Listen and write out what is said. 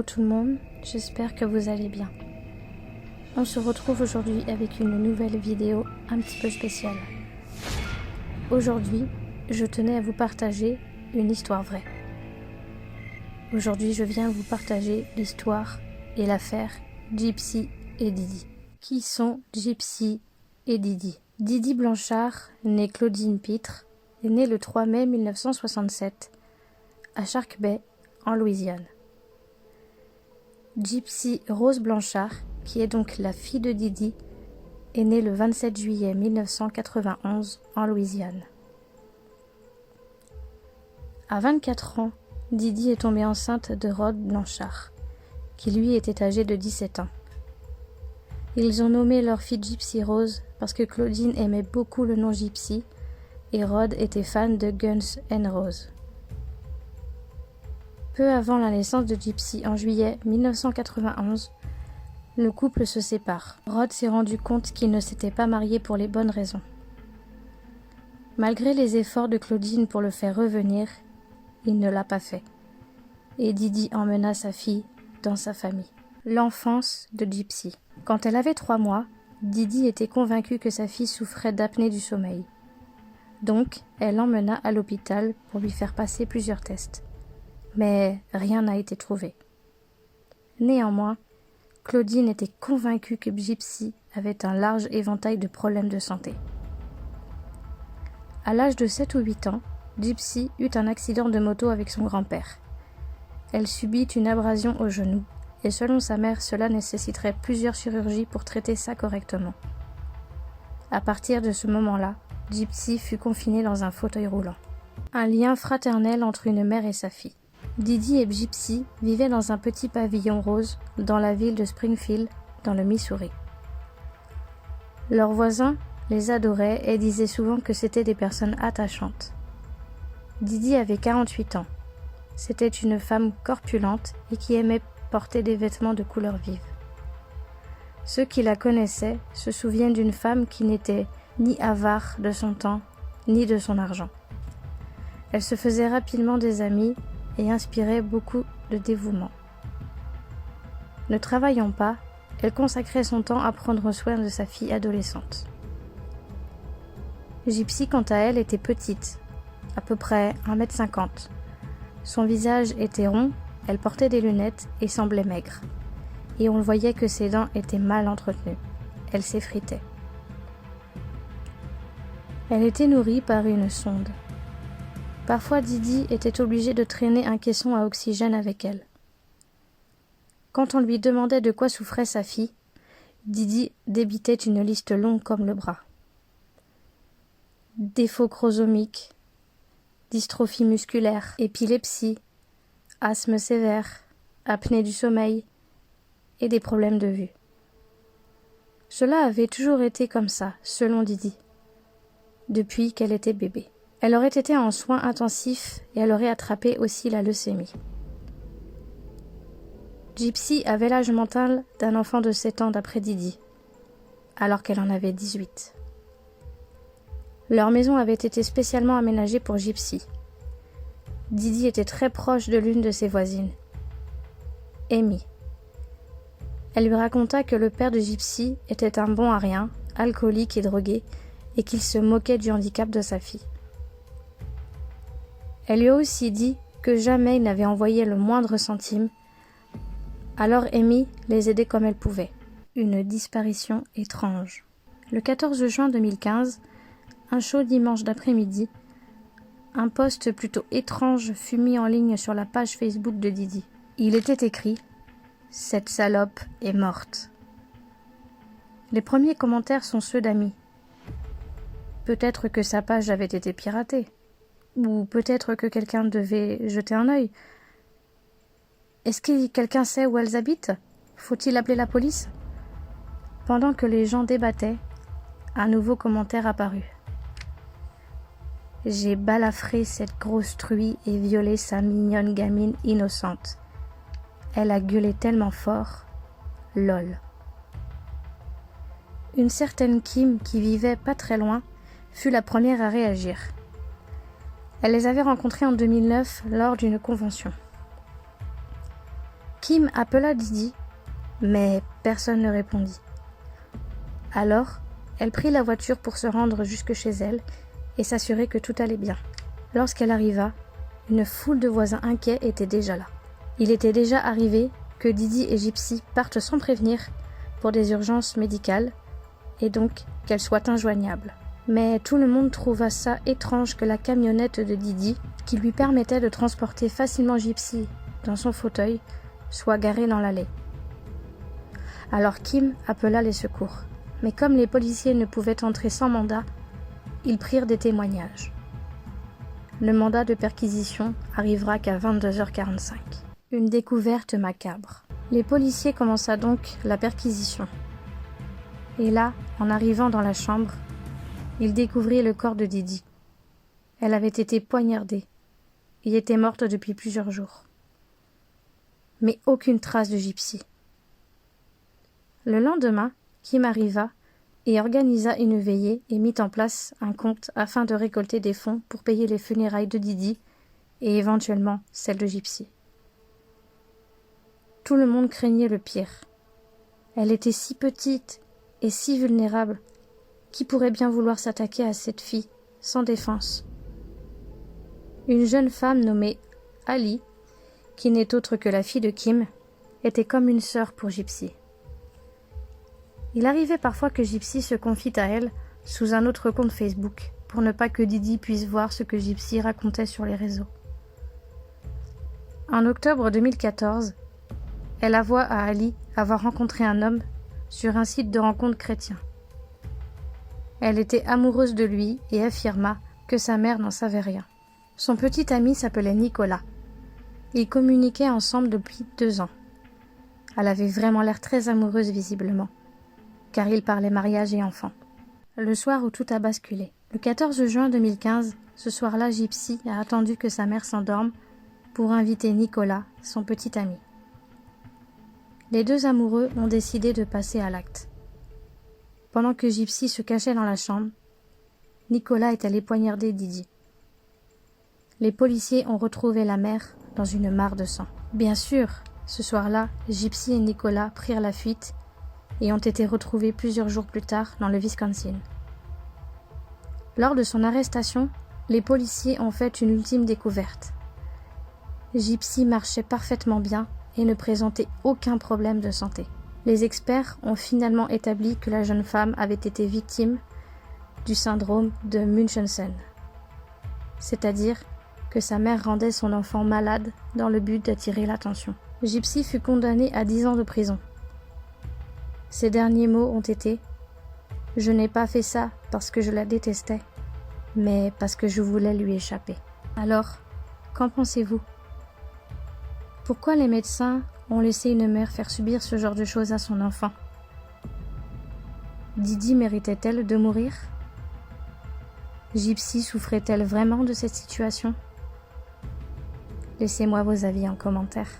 tout le monde, j'espère que vous allez bien. On se retrouve aujourd'hui avec une nouvelle vidéo un petit peu spéciale. Aujourd'hui, je tenais à vous partager une histoire vraie. Aujourd'hui, je viens vous partager l'histoire et l'affaire Gypsy et Didi. Qui sont Gypsy et Didi? Didi Blanchard, née Claudine Pitre, est née le 3 mai 1967 à Shark Bay, en Louisiane. Gypsy Rose Blanchard, qui est donc la fille de Didi, est née le 27 juillet 1991 en Louisiane. À 24 ans, Didi est tombée enceinte de Rod Blanchard, qui lui était âgé de 17 ans. Ils ont nommé leur fille Gypsy Rose parce que Claudine aimait beaucoup le nom Gypsy et Rod était fan de Guns N' Roses. Peu avant la naissance de Gypsy en juillet 1991, le couple se sépare. Rod s'est rendu compte qu'il ne s'était pas marié pour les bonnes raisons. Malgré les efforts de Claudine pour le faire revenir, il ne l'a pas fait. Et Didi emmena sa fille dans sa famille. L'enfance de Gypsy. Quand elle avait 3 mois, Didi était convaincue que sa fille souffrait d'apnée du sommeil. Donc, elle l'emmena à l'hôpital pour lui faire passer plusieurs tests. Mais rien n'a été trouvé. Néanmoins, Claudine était convaincue que Gypsy avait un large éventail de problèmes de santé. À l'âge de 7 ou 8 ans, Gypsy eut un accident de moto avec son grand-père. Elle subit une abrasion au genou, et selon sa mère, cela nécessiterait plusieurs chirurgies pour traiter ça correctement. À partir de ce moment-là, Gypsy fut confinée dans un fauteuil roulant. Un lien fraternel entre une mère et sa fille. Didi et Gypsy vivaient dans un petit pavillon rose dans la ville de Springfield, dans le Missouri. Leurs voisins les adoraient et disaient souvent que c'étaient des personnes attachantes. Didi avait 48 ans. C'était une femme corpulente et qui aimait porter des vêtements de couleur vive. Ceux qui la connaissaient se souviennent d'une femme qui n'était ni avare de son temps, ni de son argent. Elle se faisait rapidement des amis et inspirait beaucoup de dévouement. Ne travaillant pas, elle consacrait son temps à prendre soin de sa fille adolescente. Gypsy, quant à elle, était petite, à peu près 1,50 m. Son visage était rond, elle portait des lunettes et semblait maigre. Et on voyait que ses dents étaient mal entretenues. Elle s'effritait. Elle était nourrie par une sonde. Parfois Didi était obligée de traîner un caisson à oxygène avec elle. Quand on lui demandait de quoi souffrait sa fille, Didi débitait une liste longue comme le bras. Défaut chromosomique, dystrophie musculaire, épilepsie, asthme sévère, apnée du sommeil et des problèmes de vue. Cela avait toujours été comme ça, selon Didi, depuis qu'elle était bébé. Elle aurait été en soins intensifs et elle aurait attrapé aussi la leucémie. Gypsy avait l'âge mental d'un enfant de 7 ans d'après Didi, alors qu'elle en avait 18. Leur maison avait été spécialement aménagée pour Gypsy. Didi était très proche de l'une de ses voisines, Amy. Elle lui raconta que le père de Gypsy était un bon à rien, alcoolique et drogué, et qu'il se moquait du handicap de sa fille. Elle lui a aussi dit que jamais il n'avait envoyé le moindre centime, alors Amy les aidait comme elle pouvait. Une disparition étrange. Le 14 juin 2015, un chaud dimanche d'après-midi, un post plutôt étrange fut mis en ligne sur la page Facebook de Didi. Il était écrit « Cette salope est morte ». Les premiers commentaires sont ceux d'amis. Peut-être que sa page avait été piratée. Ou peut-être que quelqu'un devait jeter un œil. Est-ce que quelqu'un sait où elles habitent? Faut-il appeler la police? Pendant que les gens débattaient, un nouveau commentaire apparut. J'ai balafré cette grosse truie et violé sa mignonne gamine innocente. Elle a gueulé tellement fort. Lol. Une certaine Kim, qui vivait pas très loin, fut la première à réagir. Elle les avait rencontrés en 2009 lors d'une convention. Kim appela Didi, mais personne ne répondit. Alors, elle prit la voiture pour se rendre jusque chez elle et s'assurer que tout allait bien. Lorsqu'elle arriva, une foule de voisins inquiets était déjà là. Il était déjà arrivé que Didi et Gypsy partent sans prévenir pour des urgences médicales et donc qu'elles soient injoignables. Mais tout le monde trouva ça étrange que la camionnette de Didi, qui lui permettait de transporter facilement Gypsy dans son fauteuil, soit garée dans l'allée. Alors Kim appela les secours. Mais comme les policiers ne pouvaient entrer sans mandat, ils prirent des témoignages. Le mandat de perquisition arrivera qu'à 22h45. Une découverte macabre. Les policiers commença donc la perquisition. Et là, en arrivant dans la chambre, ils découvrirent le corps de Didi. Elle avait été poignardée et était morte depuis plusieurs jours. Mais aucune trace de Gypsy. Le lendemain, Kim arriva et organisa une veillée et mit en place un compte afin de récolter des fonds pour payer les funérailles de Didi et éventuellement celles de Gypsy. Tout le monde craignait le pire. Elle était si petite et si vulnérable. Qui pourrait bien vouloir s'attaquer à cette fille sans défense? Une jeune femme nommée Ali, qui n'est autre que la fille de Kim, était comme une sœur pour Gypsy. Il arrivait parfois que Gypsy se confie à elle sous un autre compte Facebook pour ne pas que Didi puisse voir ce que Gypsy racontait sur les réseaux. En octobre 2014, elle avoua à Ali avoir rencontré un homme sur un site de rencontre chrétien. Elle était amoureuse de lui et affirma que sa mère n'en savait rien. Son petit ami s'appelait Nicolas. Ils communiquaient ensemble depuis 2 ans. Elle avait vraiment l'air très amoureuse visiblement, car ils parlaient mariage et enfants. Le soir où tout a basculé. Le 14 juin 2015, ce soir-là, Gypsy a attendu que sa mère s'endorme pour inviter Nicolas, son petit ami. Les deux amoureux ont décidé de passer à l'acte. Pendant que Gypsy se cachait dans la chambre, Nicolas est allé poignarder Didi. Les policiers ont retrouvé la mère dans une mare de sang. Bien sûr, ce soir-là, Gypsy et Nicolas prirent la fuite et ont été retrouvés plusieurs jours plus tard dans le Wisconsin. Lors de son arrestation, les policiers ont fait une ultime découverte. Gypsy marchait parfaitement bien et ne présentait aucun problème de santé. Les experts ont finalement établi que la jeune femme avait été victime du syndrome de Munchausen, c'est-à-dire que sa mère rendait son enfant malade dans le but d'attirer l'attention. Gypsy fut condamnée à 10 ans de prison. Ses derniers mots ont été « Je n'ai pas fait ça parce que je la détestais, mais parce que je voulais lui échapper. » Alors, qu'en pensez-vous? Pourquoi les médecins ont laissé une mère faire subir ce genre de choses à son enfant? Didi méritait-elle de mourir? Gypsy souffrait-elle vraiment de cette situation? Laissez-moi vos avis en commentaire.